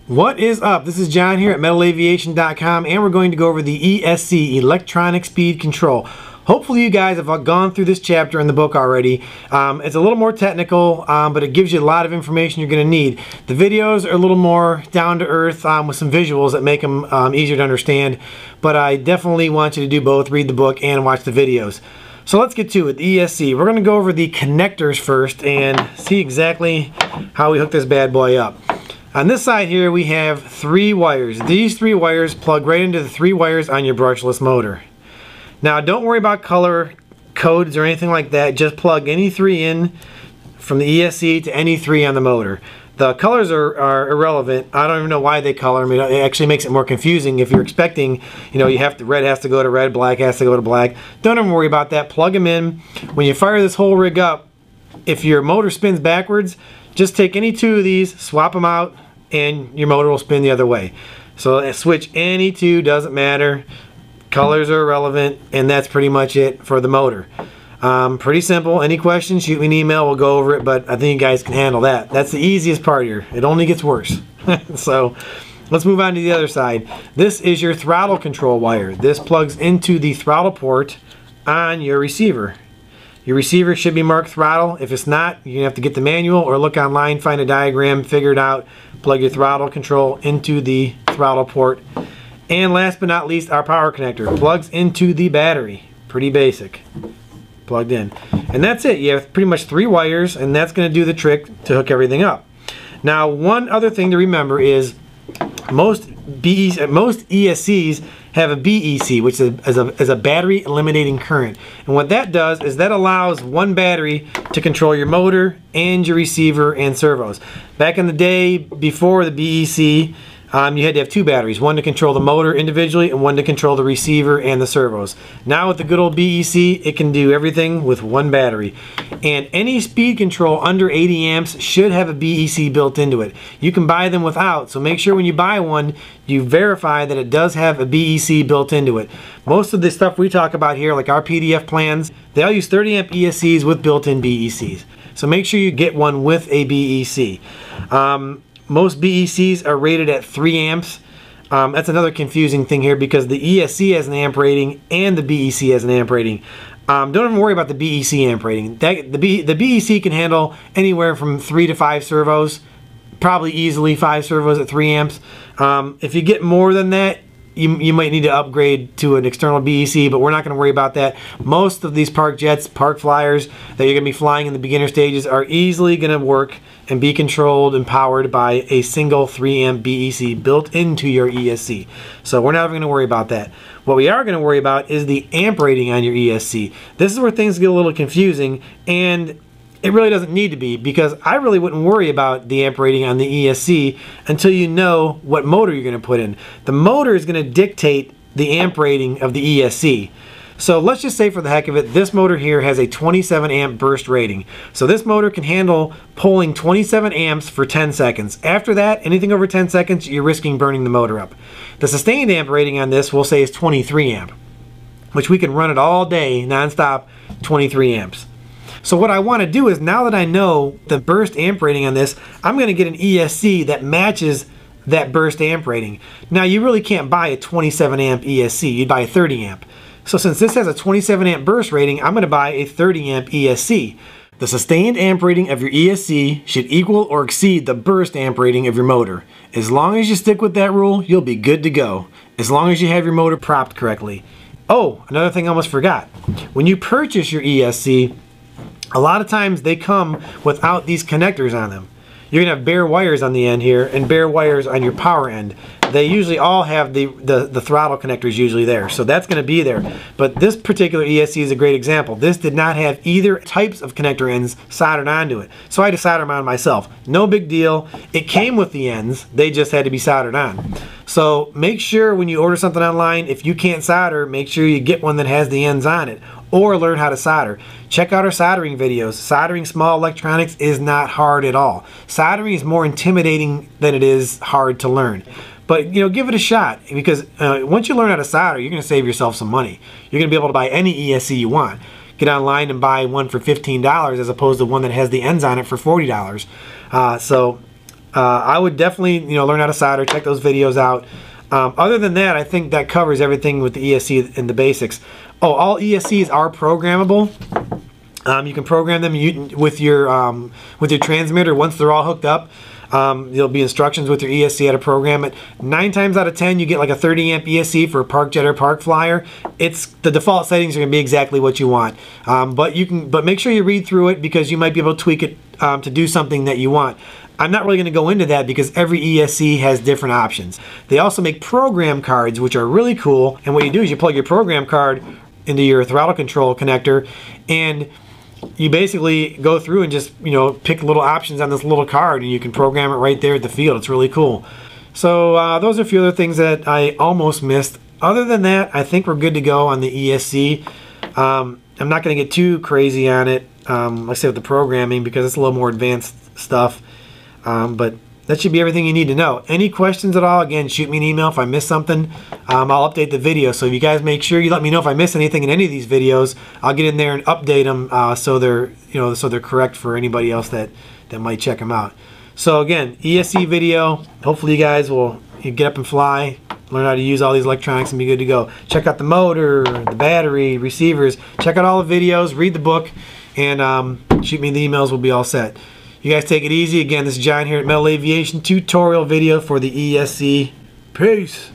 What is up? This is John here at metalaviation.com, and we're going to go over the ESC, Electronic Speed Control. Hopefully you guys have gone through this chapter in the book already. It's a little more technical, but it gives you a lot of information you're going to need. The videos are a little more down to earth with some visuals that make them easier to understand, but I definitely want you to do both, read the book and watch the videos. So let's get to it, the ESC. We're going to go over the connectors first and see exactly how we hook this bad boy up. On this side here we have 3 wires. These 3 wires plug right into the 3 wires on your brushless motor. Now don't worry about color codes or anything like that. Just plug any 3 in from the ESC to any 3 on the motor. The colors are irrelevant. I don't even know why they color. I mean, it actually makes it more confusing if you're expecting, you know, red has to go to red, black has to go to black. Don't even worry about that. Plug them in. When you fire this whole rig up, if your motor spins backwards, just take any 2 of these, swap them out, and your motor will spin the other way. So switch any 2, doesn't matter. Colors are irrelevant, and that's pretty much it for the motor. Pretty simple. Any questions, shoot me an email, we'll go over it, but I think you guys can handle that. That's the easiest part here. It only gets worse. So let's move on to the other side. This is your throttle control wire. This plugs into the throttle port on your receiver. Your receiver should be marked throttle. If it's not, you're going to have to get the manual or look online, find a diagram, figure it out, plug your throttle control into the throttle port. And last but not least, our power connector plugs into the battery. Pretty basic. Plugged in. And that's it. You have pretty much 3 wires, and that's going to do the trick to hook everything up. Now, one other thing to remember is most ESCs have a BEC, which is a battery eliminating current. And what that does is that allows one battery to control your motor and your receiver and servos. Back in the day, before the BEC, you had to have 2 batteries, one to control the motor individually and one to control the receiver and the servos. Now with the good old BEC, it can do everything with 1 battery. And any speed control under 80 amps should have a BEC built into it. You can buy them without, so make sure when you buy one, you verify that it does have a BEC built into it. Most of the stuff we talk about here, like our PDF plans, they all use 30 amp ESCs with built-in BECs. So make sure you get one with a BEC. Most BECs are rated at 3 amps. That's another confusing thing here because the ESC has an amp rating and the BEC has an amp rating. Don't even worry about the BEC amp rating. The BEC can handle anywhere from 3 to 5 servos, probably easily 5 servos at 3 amps. If you get more than that, you might need to upgrade to an external BEC, but we're not going to worry about that. Most of these park jets, park flyers that you're going to be flying in the beginner stages are easily going to work and be controlled and powered by a single 3 amp BEC built into your ESC. So we're not going to worry about that. What we are going to worry about is the amp rating on your ESC. This is where things get a little confusing, and it really doesn't need to be, because I really wouldn't worry about the amp rating on the ESC until you know what motor you're going to put in. The motor is going to dictate the amp rating of the ESC. So let's just say for the heck of it, this motor here has a 27 amp burst rating. So this motor can handle pulling 27 amps for 10 seconds. After that, anything over 10 seconds, you're risking burning the motor up. The sustained amp rating on this, we'll say, is 23 amp, which we can run it all day, non-stop, 23 amps. So what I want to do is, now that I know the burst amp rating on this, I'm going to get an ESC that matches that burst amp rating. Now you really can't buy a 27 amp ESC, you'd buy a 30 amp. So since this has a 27 amp burst rating, I'm going to buy a 30 amp ESC. The sustained amp rating of your ESC should equal or exceed the burst amp rating of your motor. As long as you stick with that rule, you'll be good to go. As long as you have your motor propped correctly. Oh, another thing I almost forgot. When you purchase your ESC, a lot of times they come without these connectors on them. You're going to have bare wires on the end here and bare wires on your power end. They usually all have the throttle connectors usually there, so that's going to be there. But this particular ESC is a great example. This did not have either types of connector ends soldered onto it, so I had to solder them on myself. No big deal. It came with the ends. They just had to be soldered on. So make sure when you order something online, if you can't solder, make sure you get one that has the ends on it, or learn how to solder. Check out our soldering videos. Soldering small electronics is not hard at all. Soldering is more intimidating than it is hard to learn. But, you know, give it a shot, because once you learn how to solder, you're going to save yourself some money. You're going to be able to buy any ESC you want. Get online and buy one for $15 as opposed to one that has the ends on it for $40. So I would definitely, you know, learn how to solder, check those videos out. Other than that, I think that covers everything with the ESC and the basics. Oh, all ESCs are programmable. You can program them with your transmitter once they're all hooked up. There'll be instructions with your ESC how to program it. 9 times out of 10, you get like a 30 amp ESC for a park jet or park flyer. The default settings are going to be exactly what you want. But make sure you read through it, because you might be able to tweak it to do something that you want. I'm not really going to go into that because every ESC has different options. They also make program cards, which are really cool. And what you do is you plug your program card into your throttle control connector, and you basically go through and just, you know, pick little options on this little card, and you can program it right there at the field. It's really cool. So those are a few other things that I almost missed. Other than that, I think we're good to go on the ESC. I'm not going to get too crazy on it, like I said, with the programming, because it's a little more advanced stuff. But that should be everything you need to know. Any questions at all, again, shoot me an email if I miss something. I'll update the video. So if you guys make sure you let me know if I miss anything in any of these videos, I'll get in there and update them so they're correct for anybody else that might check them out. So again, ESC video. Hopefully you guys will get up and fly, learn how to use all these electronics, and be good to go. Check out the motor, the battery, receivers. Check out all the videos, read the book, and shoot me the emails. We'll be all set. You guys take it easy. Again, this is John here at Metal Aviation, tutorial video for the ESC. Peace.